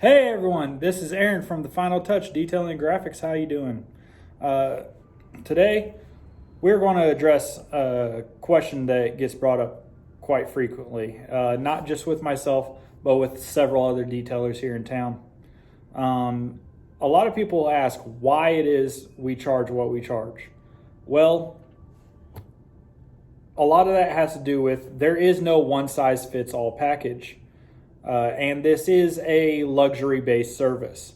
Hey everyone, this is Aaron from The Final Touch Detailing and Graphics. How you doing? Today, we're going to address a question that gets brought up quite frequently, not just with myself, but with several other detailers here in town. A lot of people ask why it is we charge what we charge. Well, a lot of that has to do with there is no one-size-fits-all package. And this is a luxury-based service.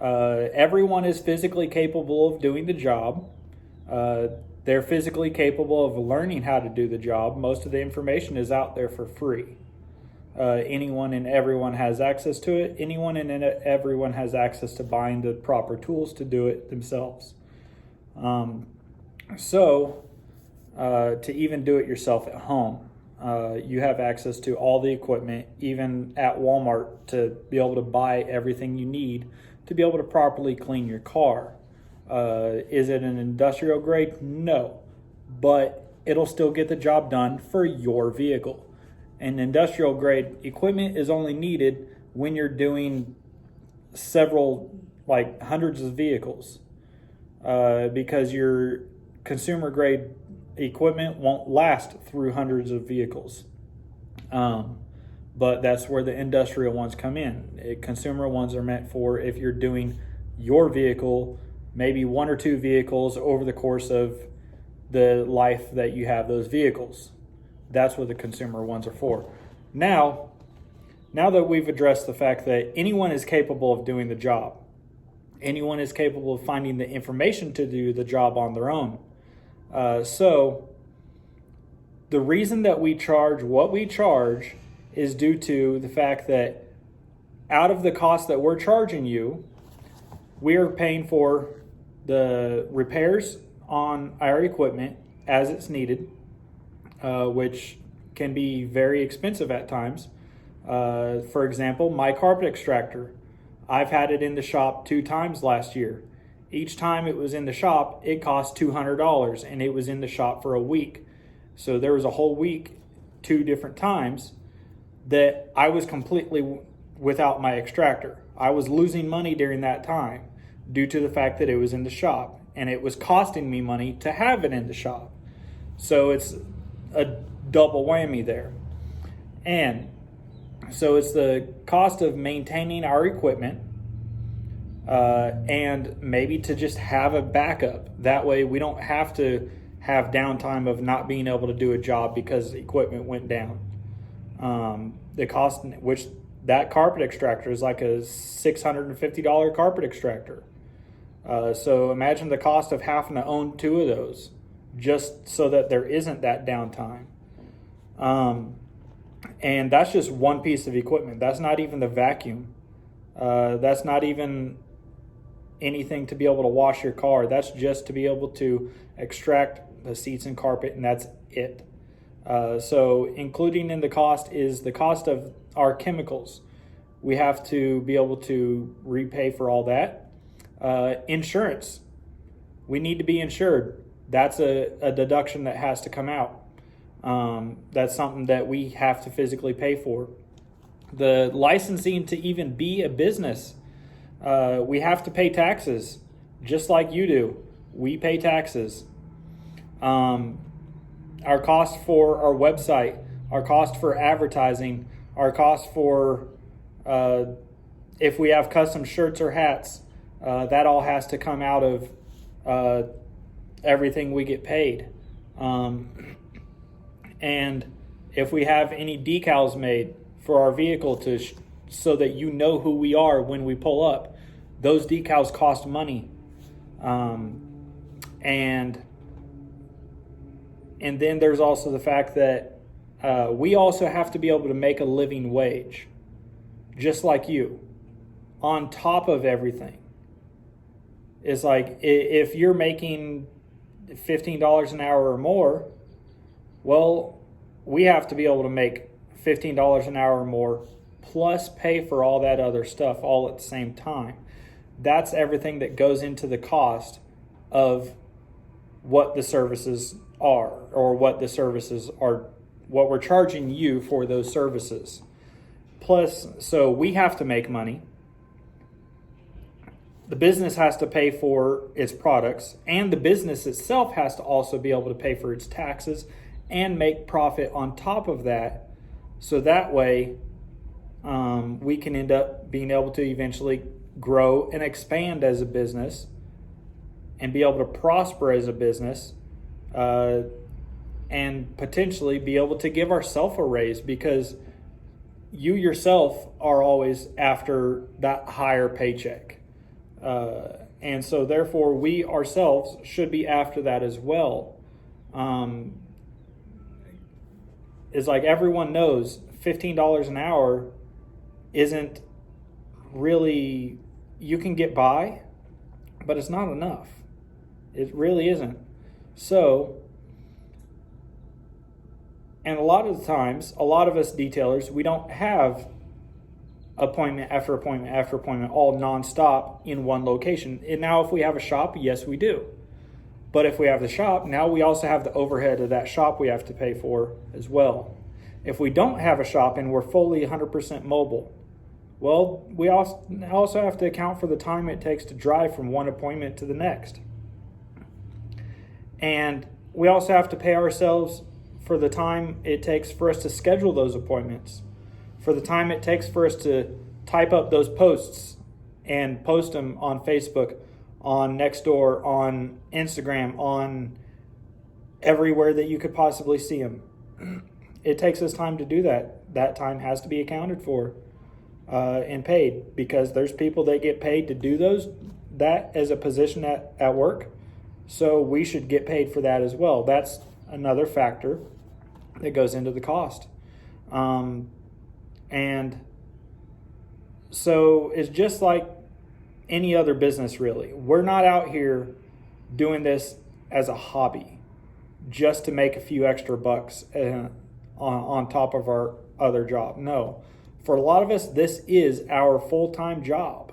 Everyone is physically capable of doing the job. They're physically capable of learning how to do the job. Most of the information is out there for free. Anyone and everyone has access to it. Anyone and everyone has access to buying the proper tools to do it themselves. To even do it yourself at home. You have access to all the equipment, even at Walmart, to be able to buy everything you need to be able to properly clean your car. Is it an industrial grade? No, but it'll still get the job done for your vehicle. And industrial grade equipment is only needed when you're doing several, like hundreds of vehicles, because your consumer grade equipment won't last through hundreds of vehicles. But that's where the industrial ones come in. Consumer ones are meant for if you're doing your vehicle, maybe one or two vehicles over the course of the life that you have those vehicles. That's what the consumer ones are for. Now that we've addressed the fact that anyone is capable of doing the job, anyone is capable of finding the information to do the job on their own. So the reason that we charge what we charge is due to the fact that out of the cost that we're charging you, we are paying for the repairs on our equipment as it's needed, which can be very expensive at times. For example, my carpet extractor, I've had it in the shop 2 times last year. Each time it was in the shop, it cost $200, and it was in the shop for a week. So there was a whole week, 2 different times, that I was completely without my extractor. I was losing money during that time due to the fact that it was in the shop, and it was costing me money to have it in the shop. So it's a double whammy there. And so it's the cost of maintaining our equipment, and maybe to just have a backup. That way we don't have to have downtime of not being able to do a job because the equipment went down. The cost, which that carpet extractor is like a $650 carpet extractor. So imagine the cost of having to own 2 of those just so that there isn't that downtime. And that's just one piece of equipment. That's not even the vacuum. That's not even anything to be able to wash your car. That's just to be able to extract the seats and carpet, and that's it. So including in the cost is the cost of our chemicals. We have to be able to repay for all that. Insurance. We need to be insured. That's a deduction that has to come out. That's something that we have to physically pay for. The licensing to even be a business, we have to pay taxes, just like you do. We pay taxes. Our cost for our website, our cost for advertising, our cost for if we have custom shirts or hats, that all has to come out of everything we get paid. And if we have any decals made for our vehicle so that you know who we are when we pull up, those decals cost money. And then there's also the fact that we also have to be able to make a living wage, just like you, on top of everything. It's like if you're making $15 an hour or more, well, we have to be able to make $15 an hour or more, plus pay for all that other stuff all at the same time. That's everything that goes into the cost of what the services are, or what the services are, what we're charging you for those services. Plus, so we have to make money. the business has to pay for its products, and the business itself has to also be able to pay for its taxes and make profit on top of that. So that way, we can end up being able to eventually grow and expand as a business and be able to prosper as a business, and potentially be able to give ourselves a raise, because you yourself are always after that higher paycheck. And so therefore we ourselves should be after that as well. It's like everyone knows $15 an hour isn't really, you can get by, but it's not enough. It really isn't. So, and a lot of the times, a lot of us detailers, we don't have appointment after appointment after appointment, all nonstop in one location. And now if we have a shop, yes, we do. But if we have the shop, now we also have the overhead of that shop we have to pay for as well. If we don't have a shop and we're fully 100% mobile, well, we also have to account for the time it takes to drive from one appointment to the next. And we also have to pay ourselves for the time it takes for us to schedule those appointments, for the time it takes for us to type up those posts and post them on Facebook, on Nextdoor, on Instagram, on everywhere that you could possibly see them. It takes us time to do that. That time has to be accounted for and paid, because there's people that get paid to do that as a position at work. So we should get paid for that as well. That's another factor that goes into the cost. And so it's just like any other business, really. We're not out here doing this as a hobby just to make a few extra bucks on top of our other job. No. For a lot of us, this is our full-time job.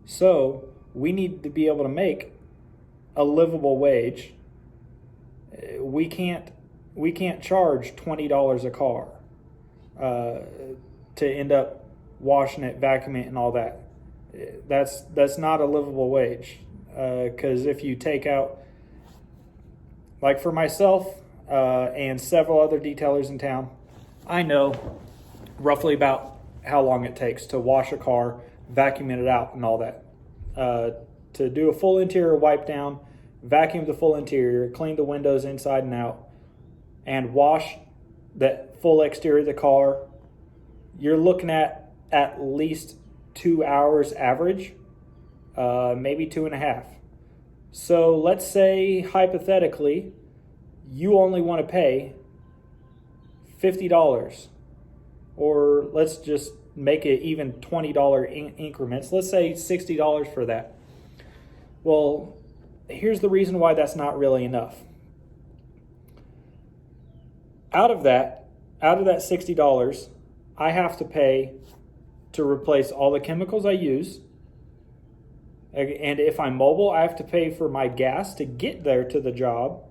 So we need to be able to make a livable wage. We can't charge $20 a car to end up washing it, vacuuming it, and all that. That's not a livable wage, because if you take out, like for myself and several other detailers in town, I know roughly about how long it takes to wash a car, vacuuming it out, and all that. To do a full interior wipe down, vacuum the full interior, clean the windows inside and out, and wash the full exterior of the car, you're looking at least 2 hours average, maybe 2.5. So let's say hypothetically you only want to pay $50, or let's just make it even $20 increments. Let's say $60 for that. Well, here's the reason why that's not really enough. Out of that $60, I have to pay to replace all the chemicals I use. And if I'm mobile, I have to pay for my gas to get there to the job.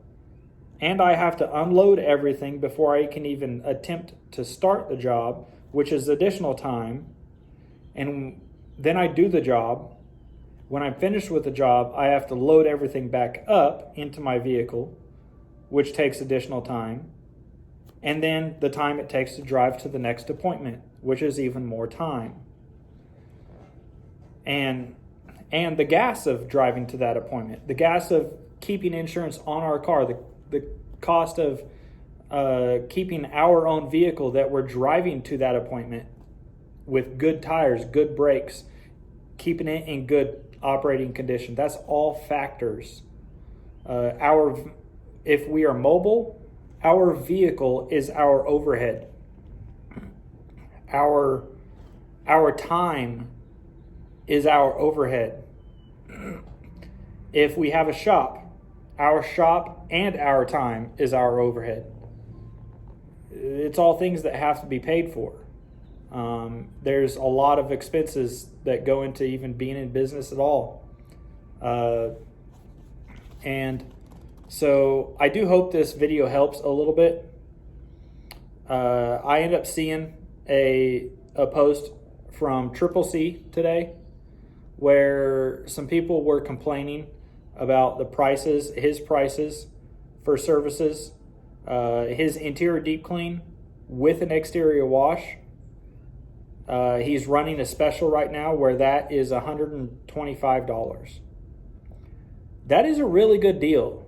And I have to unload everything before I can even attempt to start the job, which is additional time. And then I do the job. When I'm finished with the job, I have to load everything back up into my vehicle, which takes additional time. And then the time it takes to drive to the next appointment, which is even more time. And the gas of driving to that appointment, the gas of keeping insurance on our car, the cost of keeping our own vehicle that we're driving to that appointment with good tires, good brakes, keeping it in good operating condition. That's all factors. If we are mobile, our vehicle is our overhead. Our time is our overhead. If we have a shop, our shop and our time is our overhead. It's all things that have to be paid for. There's a lot of expenses that go into even being in business at all. And so I do hope this video helps a little bit. I ended up seeing a post from Triple C today where some people were complaining about the prices, his prices for services, his interior deep clean with an exterior wash. He's running a special right now where that is $125. That is a really good deal.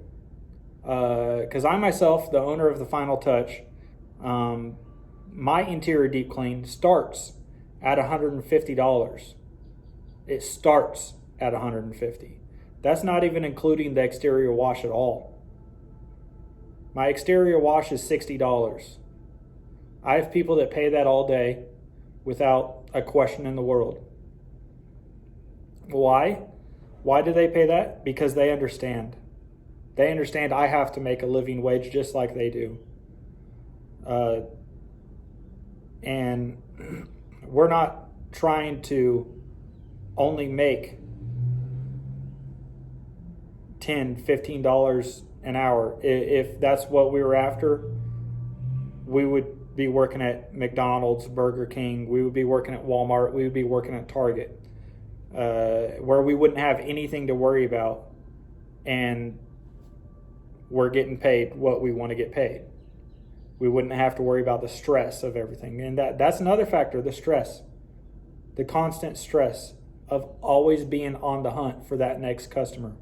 Because I myself, the owner of the Final Touch, my interior deep clean starts at $150. It starts at $150. That's not even including the exterior wash at all. My exterior wash is $60. I have people that pay that all day without a question in the world. Why? Why do they pay that? Because they understand. They understand I have to make a living wage just like they do. And we're not trying to only make $10, $15 an hour. If that's what we were after, we would be working at McDonald's, Burger King, we would be working at Walmart, we would be working at Target, where we wouldn't have anything to worry about, and we're getting paid what we want to get paid. We wouldn't have to worry about the stress of everything. And that's another factor, the stress. The constant stress of always being on the hunt for that next customer.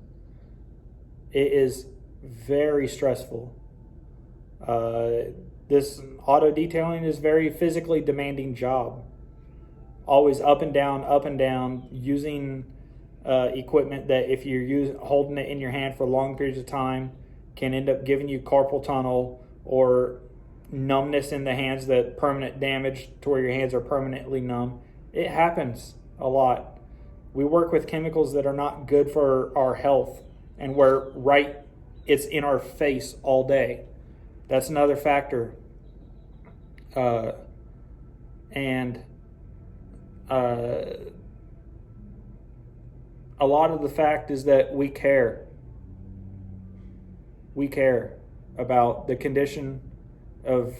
It is very stressful. This auto detailing is a very physically demanding job. Always up and down, using equipment that if you're holding it in your hand for long periods of time can end up giving you carpal tunnel or numbness in the hands, that permanent damage to where your hands are permanently numb. It happens a lot. We work with chemicals that are not good for our health, and it's in our face all day. That's another factor. A lot of the fact is that we care. We care about the condition of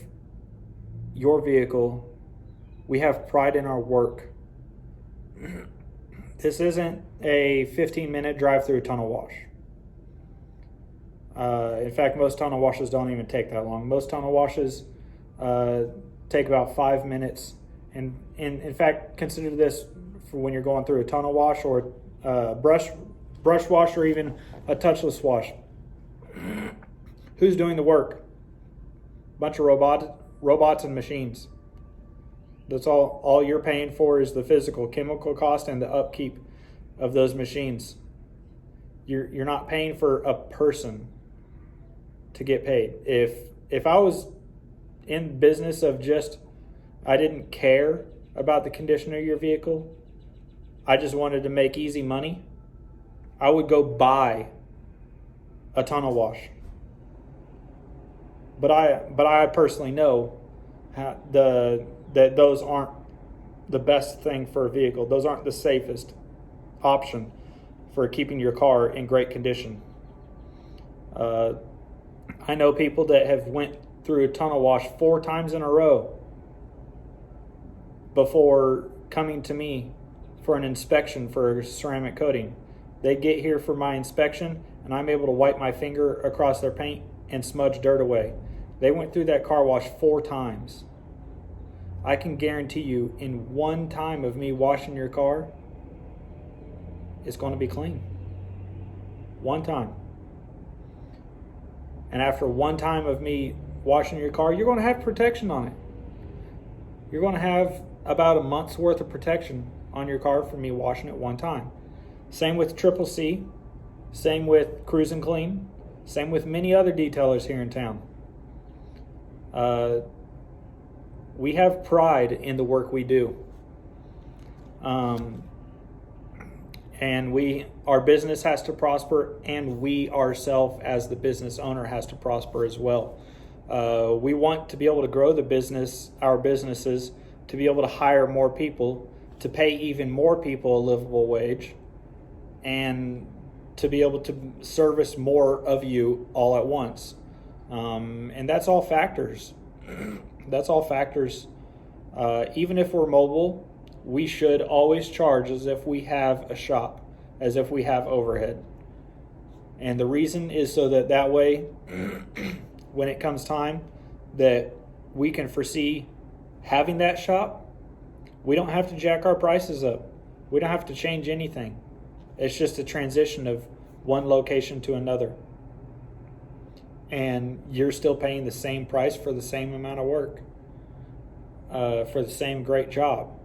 your vehicle. We have pride in our work. This isn't a 15-minute drive through a tunnel wash. In fact, most tunnel washes don't even take that long. Most tunnel washes take about 5 minutes. And in fact, consider this for when you're going through a tunnel wash or brush wash or even a touchless wash. Who's doing the work? Bunch of robots and machines. That's all you're paying for is the physical chemical cost and the upkeep of those machines. You're not paying for a person to get paid. If I was in business of just, I didn't care about the condition of your vehicle, I just wanted to make easy money, I would go buy a tunnel wash. But I personally know that those aren't the best thing for a vehicle. Those aren't the safest option for keeping your car in great condition. I know people that have went through a tunnel wash 4 times in a row before coming to me for an inspection for ceramic coating. They get here for my inspection and I'm able to wipe my finger across their paint and smudge dirt away. They went through that car wash 4 times. I can guarantee you, in one time of me washing your car, it's going to be clean. One time. And after one time of me washing your car, you're going to have protection on it. You're going to have about a month's worth of protection on your car from me washing it one time. Same with Triple C. Same with Cruise and Clean. Same with many other detailers here in town. We have pride in the work we do. And our business has to prosper, and we ourselves as the business owner has to prosper as well. We want to be able to grow our businesses, to be able to hire more people, to pay even more people a livable wage, and to be able to service more of you all at once. And that's all factors. That's all factors. Even if we're mobile, we should always charge as if we have a shop, as if we have overhead. And the reason is so that way, when it comes time that we can foresee having that shop, we don't have to jack our prices up. We don't have to change anything. It's just a transition of one location to another. And you're still paying the same price for the same amount of work, for the same great job.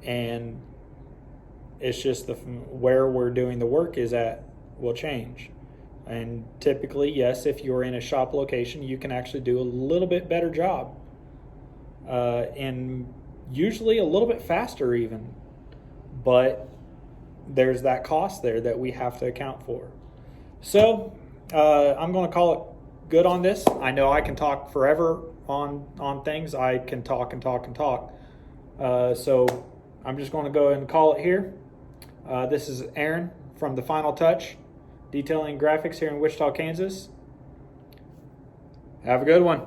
And it's just where we're doing the work is at will change. And typically, yes, if you're in a shop location, you can actually do a little bit better job. And usually a little bit faster even. But there's that cost there that we have to account for. So I'm going to call it good on this. I know I can talk forever on things. I can talk and talk and talk. So I'm just going to go ahead and call it here. This is Aaron from The Final Touch, detailing graphics here in Wichita, Kansas. Have a good one.